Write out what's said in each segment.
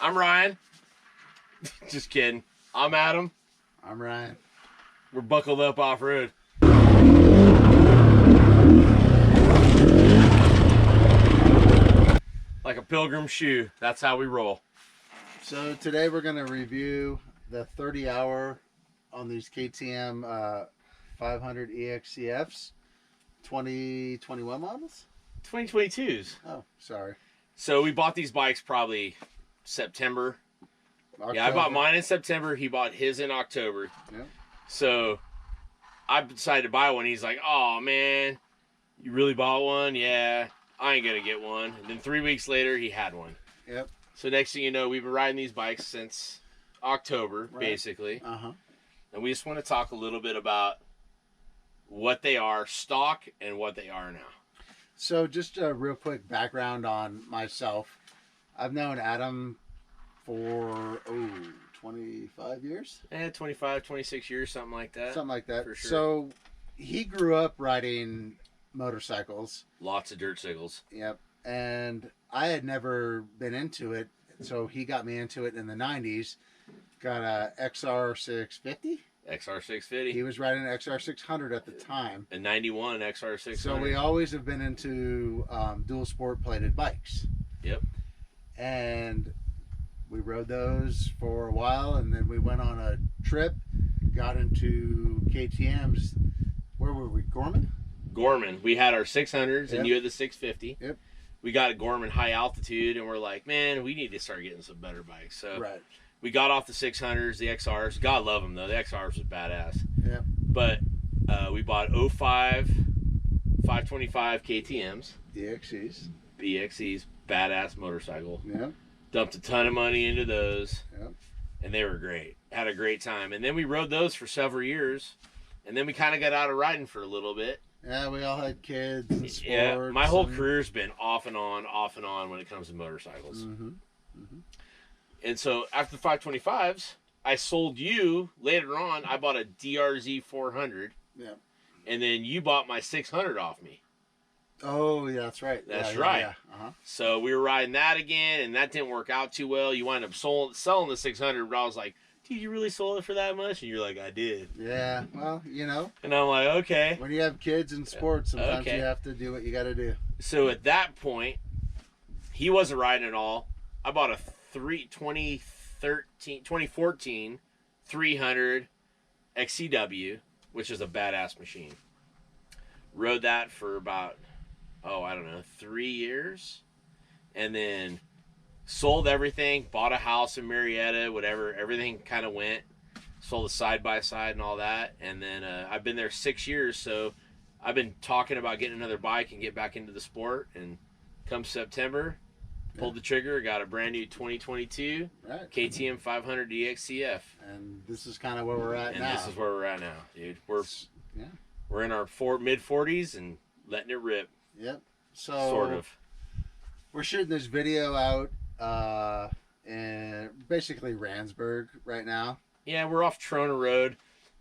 I'm Ryan. Just kidding. I'm Adam. I'm Ryan. We're buckled up off-road. Like a pilgrim shoe. That's how we roll. So today we're going to review the 30-hour on these KTM 500 EXC-Fs. 2021 models? 2022s. Oh, sorry. So we bought these bikes probably September. October. Yeah, I bought mine in September. He bought his in October. Yep. So I decided to buy one. He's like, oh, man, you really bought one? Yeah, I ain't going to get one. And then 3 weeks later, he had one. Yep. So next thing you know, we've been riding these bikes since October, basically. Uh-huh. And we just want to talk a little bit about what they are stock and what they are now. So just a real quick background on myself. I've known Adam for 25 years? 25, 26 years, something like that. Something like that. For sure. So he grew up riding motorcycles. Lots of dirt sickles. Yep. And I had never been into it, so he got me into it in the 90s. Got a XR650. XR650. He was riding an XR600 at the time. A 91 XR600. So we always have been into dual sport plated bikes. Yep. And we rode those for a while, and then we went on a trip, got into KTM's. Where were we? Gorman? Gorman. We had our 600s, Yep. and you had the 650. Yep. We got a Gorman high altitude, and we're like, man, we need to start getting some better bikes. So Right. we got off the 600s, the XRs. God love them, though. The XRs was badass. Yep. But we bought 05 525 KTMs. EXCs. EXCs, badass motorcycle. Yep. Dumped a ton of money into those. Yep. And they were great. Had a great time. And then we rode those for several years. And then we kind of got out of riding for a little bit. Yeah, we all had kids and sports. Yeah, my whole career's been off and on when it comes to motorcycles. Mm-hmm. Mm-hmm. And so after the 525s, I sold you, later on, I bought a DRZ 400. Yeah. And then you bought my 600 off me. Oh, yeah, that's right. That's yeah, right. Yeah. Uh-huh. So we were riding that again, and that didn't work out too well. You wind up selling the 600, but I was like, dude, you really sold it for that much? And you're like, I did. Yeah, well, you know. And I'm like, okay. When you have kids in sports, sometimes Okay. you have to do what you got to do. So at that point, he wasn't riding at all. I bought a 2014 300 XCW, which is a badass machine. Rode that for about, 3 years. And then sold everything, bought a house in Marietta, whatever. Everything kind of went. Sold a side-by-side and all that. And then I've been there 6 years, so I've been talking about getting another bike and get back into the sport. And come September, pulled the trigger, got a brand new 2022 Right. KTM 500 EXC-F. And this is kind of where we're at And now. this is where we're at now, dude. Yeah. We're in our mid-40s and letting it rip. Yep. So Sort of. we're shooting this video out in basically Randsburg right now. Yeah, we're off Trona Road.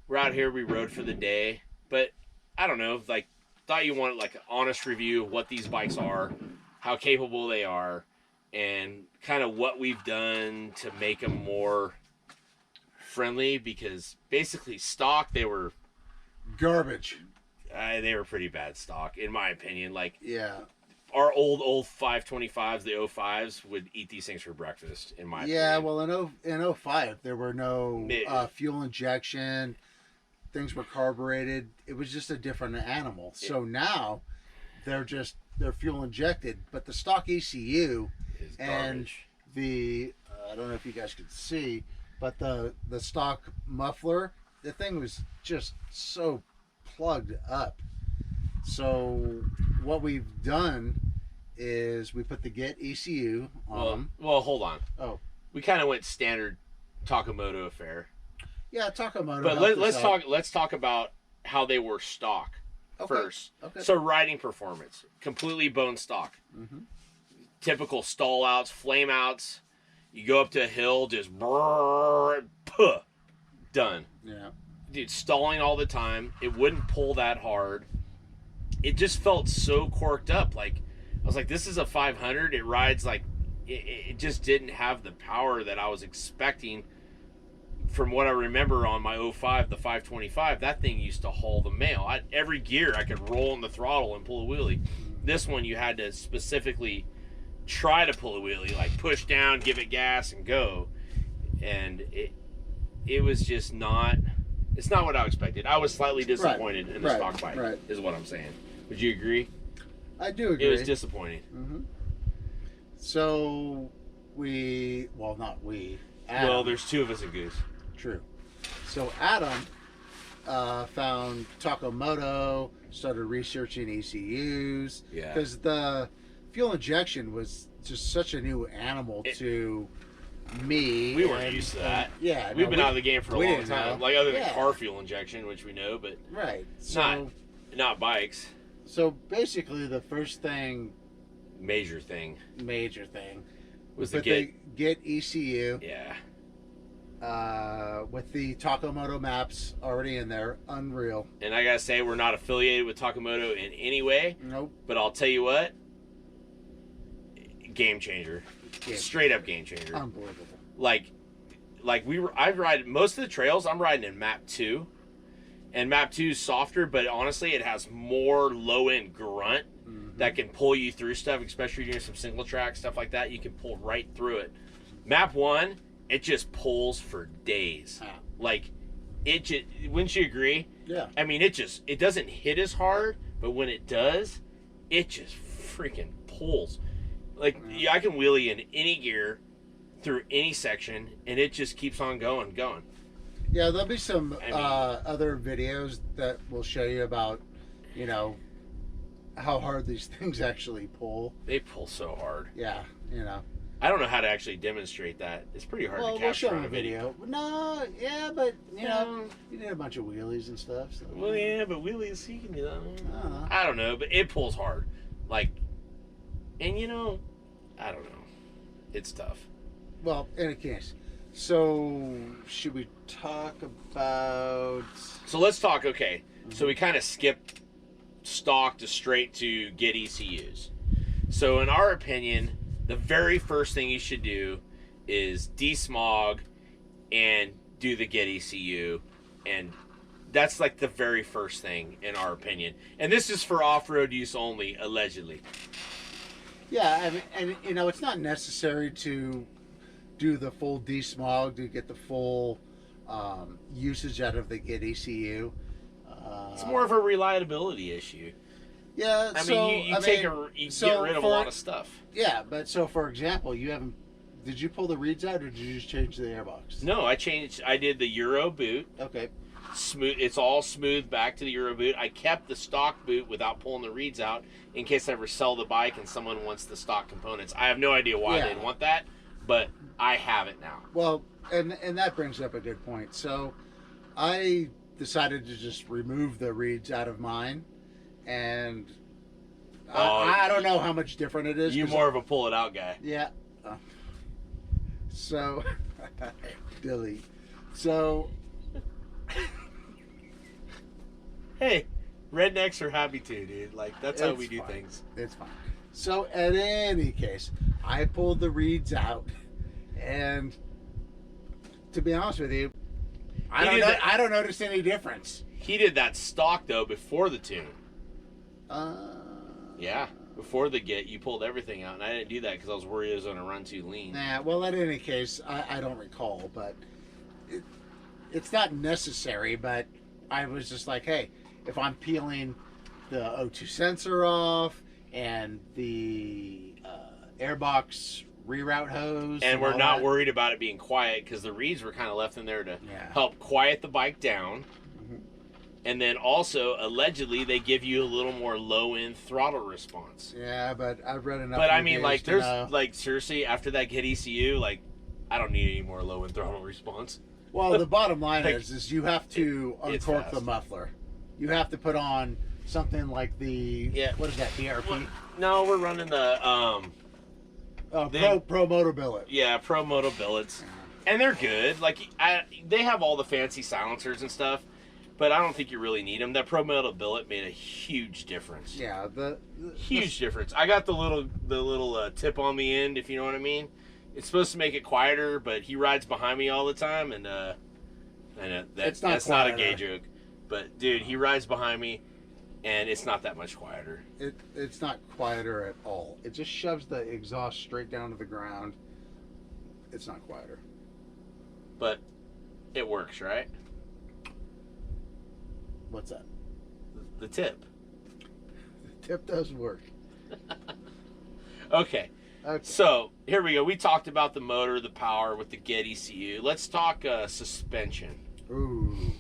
We're out here. We rode for the day. But I don't know. Like, thought you wanted like an honest review of what these bikes are, how capable they are, and kind of what we've done to make them more friendly. Because basically, stock, they were Garbage. pretty bad stock, in my opinion. Like, Yeah. our old 525s, the 05s, would eat these things for breakfast, in my Yeah, opinion. well, in 05, there were no fuel injection. Things were carbureted. It was just a different animal. So now, they're fuel injected. But the stock ECU It's and garbage. the, I don't know if you guys could see, but the stock muffler, the thing was just so plugged up. So what we've done is we put the Get ECU on them. Well, hold on. Oh. We kind of went standard Takamoto affair. Yeah, Takamoto. But helped let's us talk. out. Let's talk about how they were stock first. Okay. So riding performance, completely bone stock. Mm-hmm. Typical stall outs, flame outs. You go up to a hill, just brrr, puh, done. Yeah. Dude, stalling all the time. It wouldn't pull that hard. It just felt so corked up. Like, I was like, this is a 500. It rides like it just didn't have the power that I was expecting. From what I remember on my 05, the 525, that thing used to haul the mail. Every gear I could roll in the throttle and pull a wheelie. This one you had to specifically try to pull a wheelie, like push down, give it gas, and go. And it was just not. It's not what I expected. I was slightly disappointed in the stock bike. Right. Is what I'm saying. Would you agree? I do agree. It was disappointing. Mm-hmm. So not we. Adam, Well, there's two of us at Goose. True. So Adam found Takamoto, started researching ECUs. Yeah. Because the fuel injection was just such a new animal to me. We weren't used to that. Yeah. We've been out of the game for a long time. Know. Like, other than car fuel injection, which we know, but right. So, not bikes. So basically the first thing, major thing was the get ECU. Yeah. With the Takamoto maps already in there, unreal. And I gotta say, we're not affiliated with Takamoto in any way. Nope. But I'll tell you what, game changer, straight up game changer. Unbelievable. Like I've ridden most of the trails. I'm riding in Map 2, and Map 2 is softer, but honestly, it has more low end grunt that can pull you through stuff, especially doing some single track stuff like that. You can pull right through it. Map 1. It just pulls for days. Like, it just, wouldn't you agree? Yeah. I mean, it doesn't hit as hard, but when it does, it just freaking pulls. Like, yeah, I can wheelie in any gear through any section, and it just keeps on going. Yeah, there'll be some other videos that will show you about, how hard these things actually pull. They pull so hard. Yeah, I don't know how to actually demonstrate that. It's pretty hard to capture on a video. No, yeah, but you did a bunch of wheelies and stuff. So. Well, yeah, but wheelies, you can do that. I don't know, but it pulls hard. Like, and I don't know. It's tough. Well, in any case, so should we talk about? So let's talk. Okay, so we kind of skipped stock to straight to get ECUs. So in our opinion, the very first thing you should do is desmog and do the get ECU, and that's like the very first thing in our opinion. And this is for off-road use only, allegedly. Yeah, I mean, and it's not necessary to do the full desmog to get the full usage out of the get ECU. It's more of a reliability issue. Yeah, I mean, you get rid of a lot of stuff. Yeah, but so for example, did you pull the reeds out, or did you just change the airbox? No, I did the Euro boot. Okay. Smooth. It's all smooth back to the Euro boot. I kept the stock boot without pulling the reeds out in case I ever sell the bike and someone wants the stock components. I have no idea why they'd want that, but I have it now. Well, and that brings up a good point. So I decided to just remove the reeds out of mine, and I don't know how much different it is. You're more of a pull it out guy. Yeah. So delete. So hey, rednecks are happy too, dude. Like, that's how we do fine. things. It's fine. So in any case, I pulled the reeds out, and to be honest with you, I don't notice any difference. He did that stock though before the tune. Yeah, before the get, you pulled everything out, and I didn't do that because I was worried it was going to run too lean. Nah, well, in any case, I don't recall, but it's not necessary. But I was just like, hey, if I'm peeling the O2 sensor off and the airbox reroute hose, and we're not worried about it being quiet because the reeds were kind of left in there to help quiet the bike down. And then also, allegedly, they give you a little more low-end throttle response. Yeah, but I've read enough. But I mean, like, like, seriously, after that get ECU, like, I don't need any more low-end throttle response. Well, the bottom line is you have to uncork the muffler. You have to put on something like what is that, BRP? Well, no, we're running the Pro Moto Billet. Yeah, Pro Moto Billets, and they're good. Like, they have all the fancy silencers and stuff. but I don't think you really need them. That Pro Metal billet made a huge difference. Yeah, Huge difference. I got the little tip on the end, if you know what I mean. It's supposed to make it quieter, but he rides behind me all the time, and that's not a gay joke. But dude, he rides behind me, and it's not that much quieter. It's not quieter at all. It just shoves the exhaust straight down to the ground. It's not quieter. But it works, right? What's that? The tip. The tip does work. Okay. So here we go. We talked about the motor, the power with the Get ECU. Let's talk suspension. Ooh.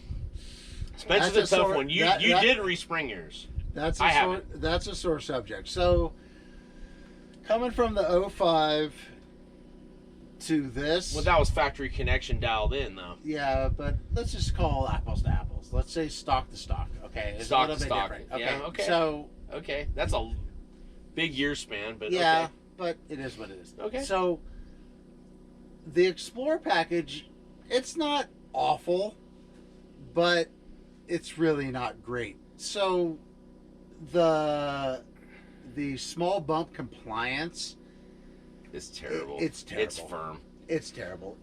Suspension's a tough one. You did respring yours. That's a sore subject. So coming from the 05 to this. Well, that was factory connection dialed in, though. Yeah, but let's just call apples to apples. Let's say stock to stock. Okay, it's stock a little to bit stock. different. Okay. Yeah, okay. So that's a big year span, but yeah, okay. But it is what it is. Okay. So the Explorer package, it's not awful, but it's really not great. So the small bump compliance. It's terrible. It's terrible. It's firm. It's terrible.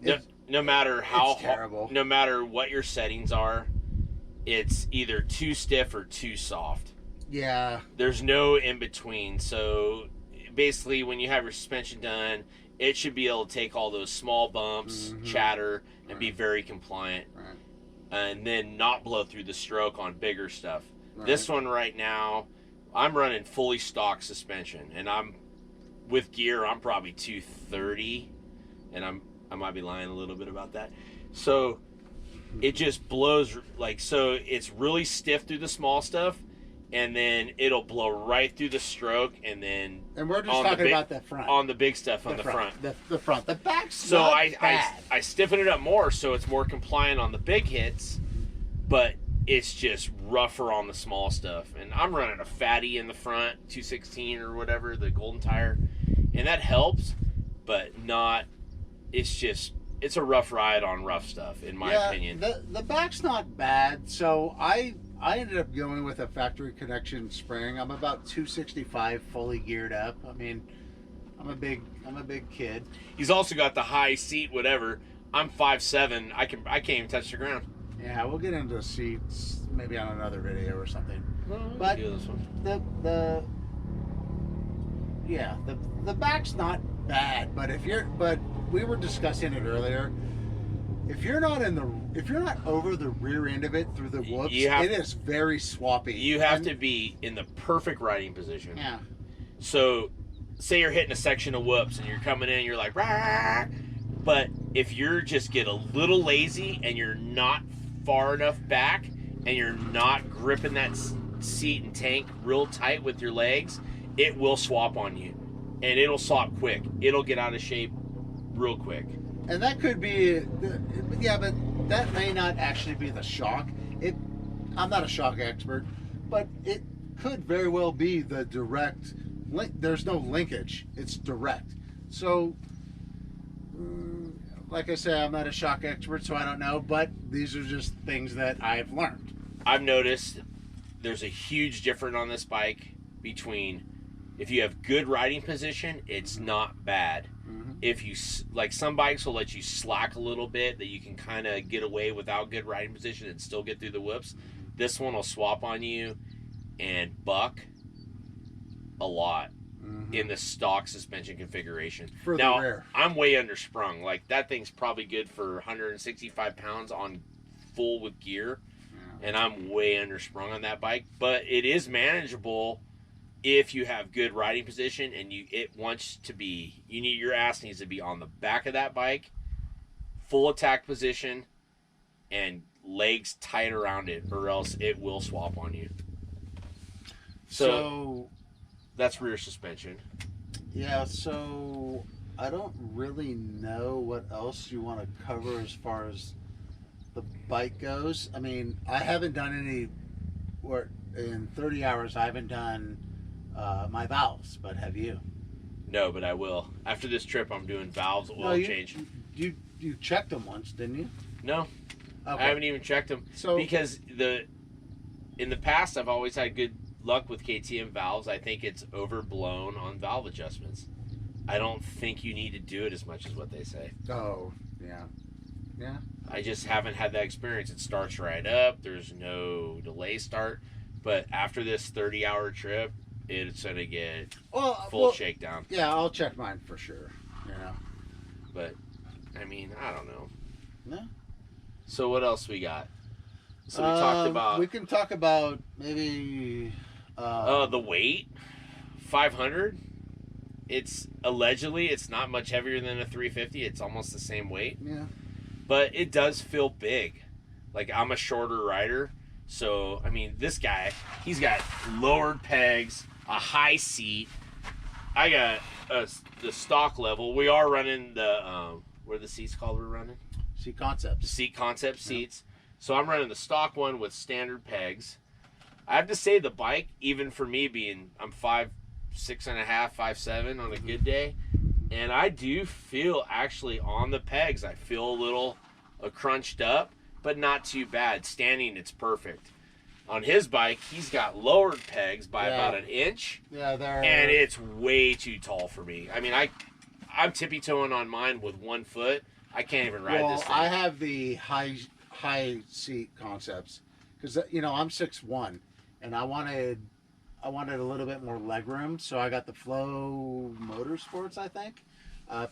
No matter how it's terrible. No matter what your settings are, it's either too stiff or too soft. Yeah. There's no in between. So basically, when you have your suspension done, it should be able to take all those small bumps, chatter, and be very compliant. Right. And then not blow through the stroke on bigger stuff. Right. This one right now, I'm running fully stock suspension, and with gear, I'm probably 230, and I might be lying a little bit about that. So it just blows so it's really stiff through the small stuff, and then it'll blow right through the stroke, and we're just talking about the front. On the big stuff on the front. The front. The back's so not bad. I stiffen it up more so it's more compliant on the big hits, but it's just rougher on the small stuff. And I'm running a fatty in the front, 216 or whatever, the golden tire, and that helps, but not. It's a rough ride on rough stuff, in my opinion. The back's not bad. So I ended up going with a factory connection spring. I'm about 265 fully geared up. I mean, I'm a big kid. He's also got the high seat, whatever. I'm 5'7". I can't even touch the ground. Yeah, we'll get into seats maybe on another video or something. But the back's not bad. But we were discussing it earlier. If you're not over the rear end of it through the whoops, it is very swappy. You have to be in the perfect riding position. Yeah. So, say you're hitting a section of whoops and you're coming in, you're like, rah! But if you're just get a little lazy and you're not far enough back and you're not gripping that seat and tank real tight with your legs, it will swap on you, and it'll swap quick. It'll get out of shape real quick. And that could be, but that may not actually be the shock. I'm not a shock expert, but it could very well be the direct link. There's no linkage. It's direct. So, like I say, I'm not a shock expert, so I don't know, but these are just things that I've learned. I've noticed there's a huge difference on this bike between if you have good riding position, it's not bad. If you, some bikes will let you slack a little bit, that you can kind of get away without good riding position and still get through the whoops. This one will swap on you and buck a lot in the stock suspension configuration. For the rear. I'm way undersprung. That thing's probably good for 165 pounds on full with gear, and I'm way undersprung on that bike. But it is manageable if you have good riding position, and your ass needs to be on the back of that bike, full attack position, and legs tight around it, or else it will swap on you. So that's rear suspension. Yeah, so I don't really know what else you want to cover as far as the bike goes. I mean, I haven't done any, or in 30 hours, I haven't done my valves, but have you? No, but I will. After this trip, I'm doing valves, oil change. You checked them once, didn't you? No. I haven't even checked them. So Because in the past, I've always had good luck with KTM valves. I think it's overblown on valve adjustments. I don't think you need to do it as much as what they say. oh yeah, yeah. I just haven't had that experience. It starts right up. There's no delay start. But after this 30-hour trip, it's going to get full shakedown. Yeah, I'll check mine for sure. But, I mean, I don't know. No. So what else we got? So we talked about... We can talk about maybe... the weight. 500. It's allegedly, it's not much heavier than a 350. It's almost the same weight. Yeah. But it does feel big. Like, I'm a shorter rider. So, I mean, this guy, he's got lowered pegs, a high seat. I got the stock level. We are running the, what are the seats called we're running? Seat Concepts. The Seat Concept seats. So I'm running the stock one with standard pegs. I have to say the bike, even for me being, I'm 5'6.5", 5'7" on a good day. And I do feel actually on the pegs, I feel a little crunched up, but not too bad. Standing, it's perfect. On his bike, he's got lowered pegs by about an inch. Yeah, they're... And it's way too tall for me. I mean, I'm tippy-toeing on mine with 1 foot. I can't even ride this thing. I have the high seat Concepts because I'm 6'1", and I wanted a little bit more leg room, so I got the Flow Motorsports, I think,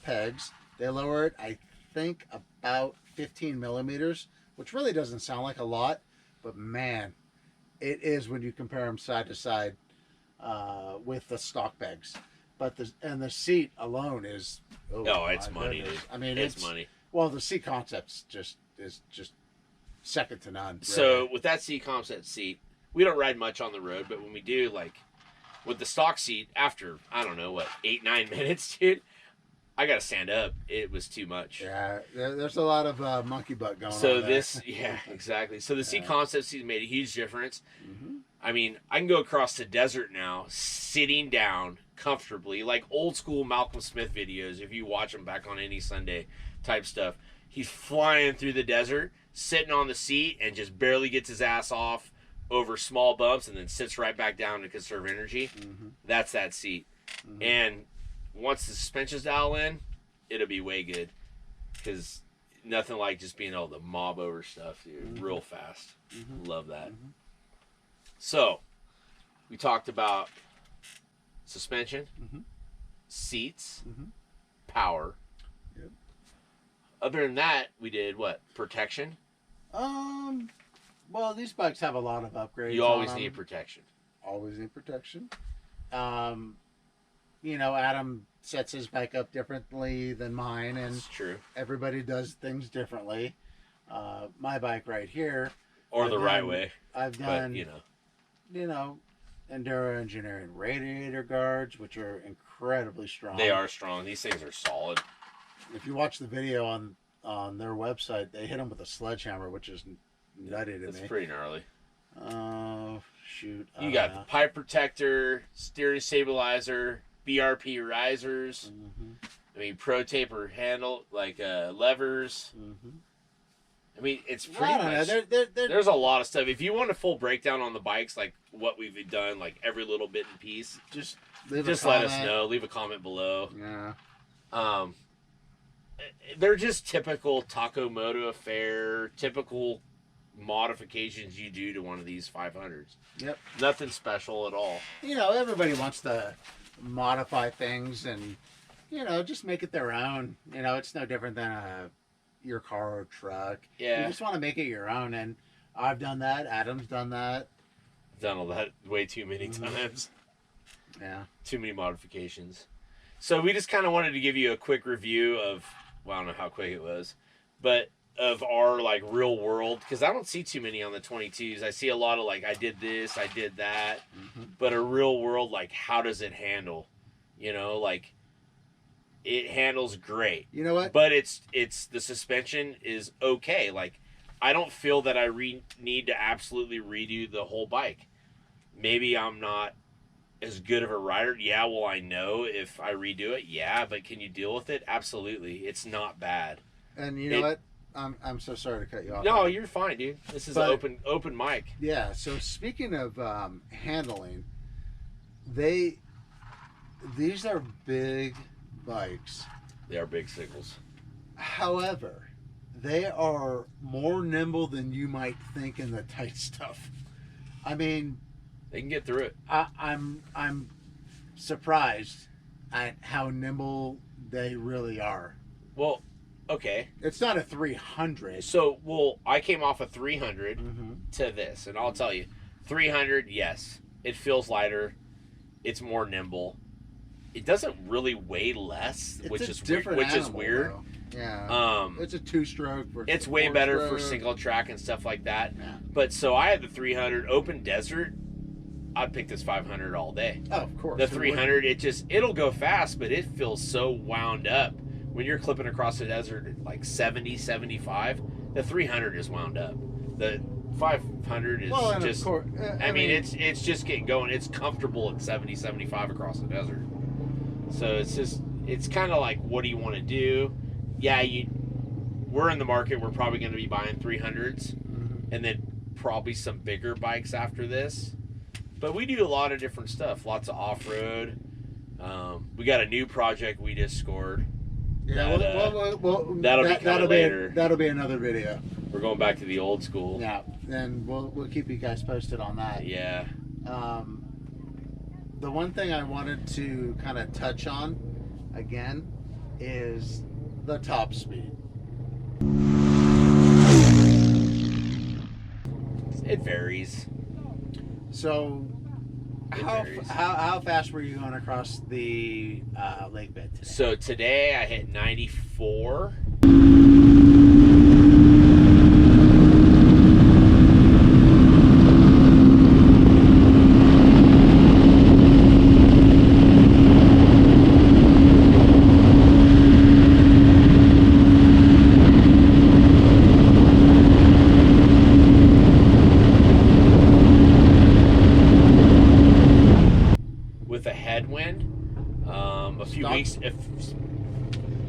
pegs. They lower it, I think, about 15 millimeters, which really doesn't sound like a lot, but man, it is when you compare them side to side with the stock pegs. But the seat alone is it's money, dude. I mean, it's money. Well, the Seat Concepts is just second to none. Really. So with that Seat Concept seat, we don't ride much on the road, but when we do, like with the stock seat, after I don't know what 8-9 minutes, dude, I gotta stand up. It was too much. Yeah, there's a lot of monkey butt going on. So yeah, exactly. So the Seat Concept seat made a huge difference. Mm-hmm. I mean, I can go across the desert now, sitting down comfortably, like old school Malcolm Smith videos. If you watch them back on any Sunday type stuff, he's flying through the desert, sitting on the seat, and just barely gets his ass off over small bumps, and then sits right back down to conserve energy. Mm-hmm. That's that seat. Mm-hmm. And once the suspension's dialed in, it'll be way good. Because nothing like just being able to mob over stuff, dude, real fast. Mm-hmm. Love that. Mm-hmm. So, we talked about suspension, seats, power. Yep. Other than that, we did what? Protection? Well, these bikes have a lot of upgrades. You always need protection. Always need protection. Adam sets his bike up differently than mine, and that's true. Everybody does things differently. My bike right here, or the right way. I've done, Enduro Engineering radiator guards, which are incredibly strong. They are strong. These things are solid. If you watch the video on their website, they hit them with a sledgehammer, which is nutty to me. It's pretty gnarly. Oh, shoot. You got the pipe protector, steering stabilizer, BRP risers. Mm-hmm. I mean, pro taper handle, like levers. Mm-hmm. I mean, it's pretty much... There's a lot of stuff. If you want a full breakdown on the bikes, like what we've done, like every little bit and piece, just let us know. Leave a comment below. Yeah. They're just typical Taco Moto affair, typical modifications you do to one of these 500s. Yep. Nothing special at all. Everybody wants to modify things and, just make it their own. It's no different than your car or truck. Yeah. You just want to make it your own, and I've done that. Adam's done that. Done all that way too many times. Yeah. Too many modifications. So we just kind of wanted to give you a quick review of, well, I don't know how quick it was, but of our like real world, because I don't see too many on the 22s. I see a lot of like, I did this, I did that, but a real world, like how does it handle? Like it handles great. You know what? But it's the suspension is okay. Like I don't feel that I need to absolutely redo the whole bike. Maybe I'm not as good of a rider. Yeah, well, I know if I redo it, yeah, but can you deal with it? Absolutely. It's not bad. And you know what? I'm so sorry to cut you off. No, you're fine, dude. This is But- an open mic. Yeah. So speaking of handling, these are big bikes. They are big signals. However, they are more nimble than you might think in the tight stuff. I mean, They can get through it. I'm surprised at how nimble they really are. Well, okay. It's not a 300. So, I came off a 300 Mm-hmm. to this, and I'll tell you, 300, yes, it feels lighter. It's more nimble. It doesn't really weigh less, which is weird. Though. Yeah. Um, It's a two-stroke. It's way better for single track and stuff like that. Yeah. But so I had the 300 open desert. I'd pick this 500 all day. Oh, of course. The 300, it'll go fast, but it feels so wound up. When you're clipping across the desert at like 70, 75, the 300 is wound up. The 500 is just, of course, I mean, it's just getting going. It's comfortable at 70, 75 across the desert. So it's kind of like, what do you want to do? Yeah, we're in the market. We're probably going to be buying 300s, and then probably some bigger bikes after this. But we do a lot of different stuff. Lots of off-road. We got a new project we just scored. Yeah, that'll be coming later. That'll be another video. We're going back to the old school. Yeah, and we'll keep you guys posted on that. Yeah. The one thing I wanted to kind of touch on again is the top speed. It varies. So, It how varies. fast were you going across the lake bed today? So today I hit 94. With a headwind, a few Stock? weeks.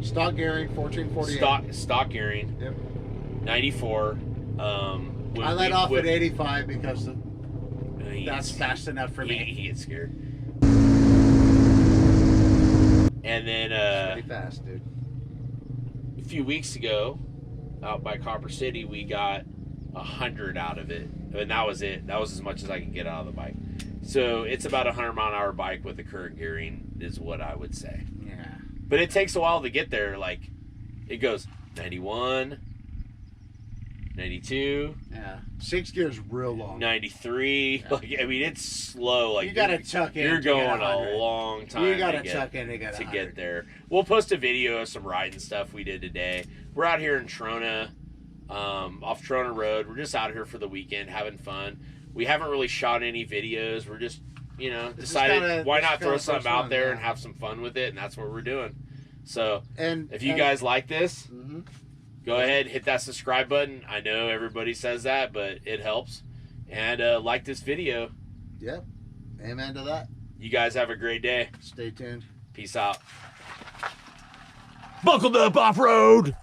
Stock gearing 1448. Stock gearing. Yep. 94. I let off at 85 because he that's gets- fast enough for me. He gets scared. And then Pretty fast, dude. a few weeks ago, out by Copper City, we got 100 out of it, and that was it. That was as much as I could get out of the bike. So it's about a 100-mile-an-hour bike with the current gearing, is what I would say. Yeah. But it takes a while to get there. Like, it goes 91, 92, Yeah. 6 gears real long. 93. Yeah. Like, I mean, it's slow. Like, You gotta tuck in. You're to get going 100. a long time. You gotta to get, tuck in to get to 100. get there. We'll post a video of some riding stuff we did today. We're out here in Trona, off Trona Road. We're just out here for the weekend, having fun. We haven't really shot any videos. We're just, This is decided kinda- why this is not throw kinda something first out one, there yeah. and have some fun with it, and that's what we're doing. So And if you guys like this, Mhm. go ahead, hit that subscribe button. I know everybody says that, but it helps. And like this video. Yep. Amen to that. You guys have a great day. Stay tuned. Peace out. Buckled up off-road.